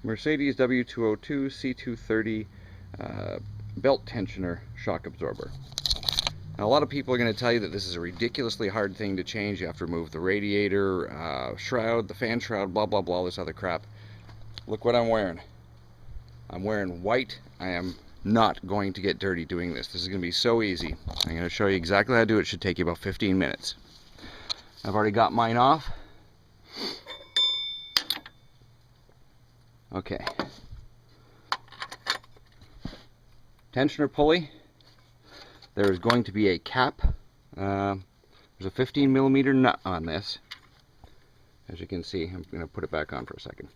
Mercedes W202 c230 belt tensioner shock absorber. Now, a lot of people are going to tell you that this is a ridiculously hard thing to change. You have to remove the radiator, shroud, the fan shroud, blah blah blah, all this other crap. Look what I'm wearing. I'm wearing white. I am not going to get dirty doing this. This is going to be so easy. I'm going to show you exactly how to do it. It should take you about 15 minutes. I've already got mine off. Okay. Tensioner pulley. There is going to be a cap. There's a 15mm nut on this. As you can see, I'm going to put it back on for a second.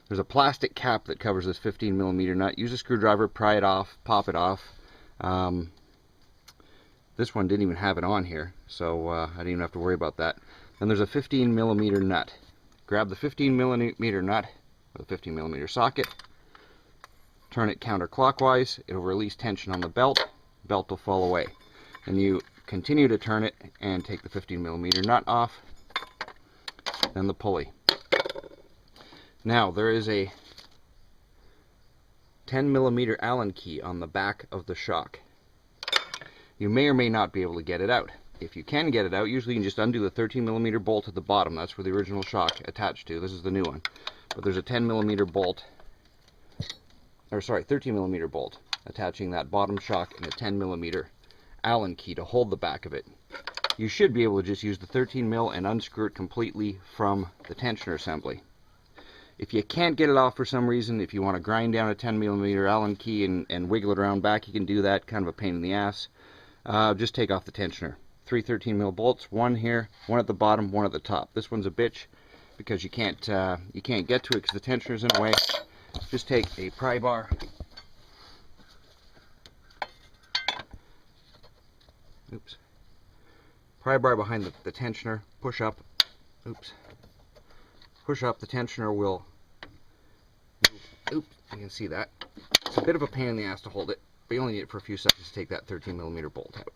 There's a plastic cap that covers this 15mm nut. Use a screwdriver, pry it off, pop it off. This one didn't even have it on here, so I didn't even have to worry about that. Then there's a 15mm nut. Grab the 15mm nut with a 15mm socket. Turn it counterclockwise. It'll release tension on the belt. Belt will fall away. And you continue to turn it and take the 15mm nut off. Then the pulley. Now there is a 10mm Allen key on the back of the shock. You may or may not be able to get it out. If you can get it out, usually you can just undo the 13mm bolt at the bottom. That's where the original shock attached to. This is the new one. But there's a 10mm bolt, or sorry, 13mm bolt attaching that bottom shock and a 10mm Allen key to hold the back of it. You should be able to just use the 13mm and unscrew it completely from the tensioner assembly. If you can't get it off for some reason, if you want to grind down a 10mm Allen key and wiggle it around back, you can do that. Kind of a pain in the ass. Just take off the tensioner. 3 13mm bolts, one here, one at the bottom, one at the top. This one's a bitch because you can't get to it because the tensioner's in the way. Just take a pry bar. Oops. Pry bar behind the tensioner. Push up. Oops. Push up. The tensioner will move. Oops. You can see that. It's a bit of a pain in the ass to hold it, but you only need it for a few seconds to take that 13mm bolt out.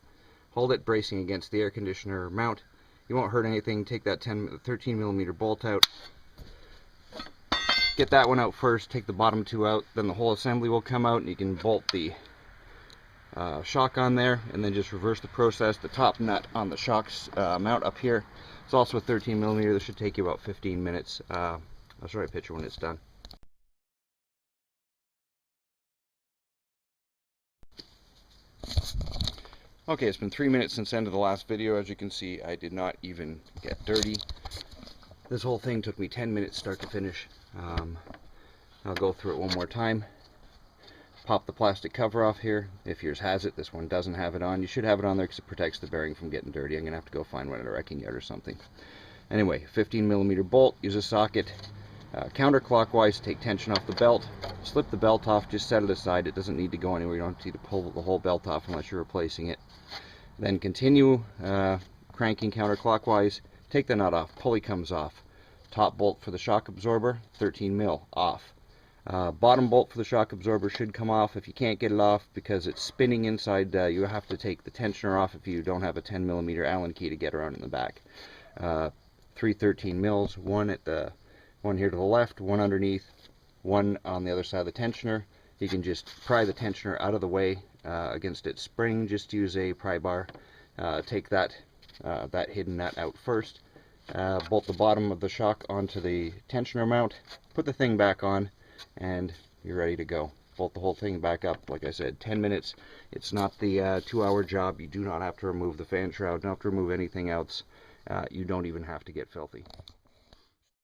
Hold it, bracing against the air conditioner mount. You won't hurt anything. Take that 13mm bolt out. Get that one out first. Take the bottom two out. Then the whole assembly will come out, and you can bolt the shock on there, and then just reverse the process. The top nut on the shock's mount up here. It's also a 13mm. This should take you about 15 minutes. I'll show you a picture when it's done. Okay, it's been 3 minutes since the end of the last video. As you can see, I did not even get dirty. This whole thing took me 10 minutes start to finish. I'll go through it one more time. Pop the plastic cover off here. If yours has it, this one doesn't have it on. You should have it on there because it protects the bearing from getting dirty. I'm going to have to go find one at a wrecking yard or something. Anyway, 15mm bolt. Use a socket. Counterclockwise, take tension off the belt. Slip the belt off, just set it aside. It doesn't need to go anywhere. You don't need to pull the whole belt off unless you're replacing it. Then continue cranking counterclockwise. Take the nut off. Pulley comes off. Top bolt for the shock absorber, 13mm, off. Bottom bolt for the shock absorber should come off. If you can't get it off because it's spinning inside, you have to take the tensioner off if you don't have a 10mm Allen key to get around in the back. 3 13mm, one here to the left, one underneath, one on the other side of the tensioner. You can just pry the tensioner out of the way against its spring. Just use a pry bar. Take that hidden nut out first. Bolt the bottom of the shock onto the tensioner mount. Put the thing back on, and you're ready to go. Bolt the whole thing back up. Like I said, 10 minutes. It's not the 2-hour job. You do not have to remove the fan shroud. Don't have to remove anything else. You don't even have to get filthy.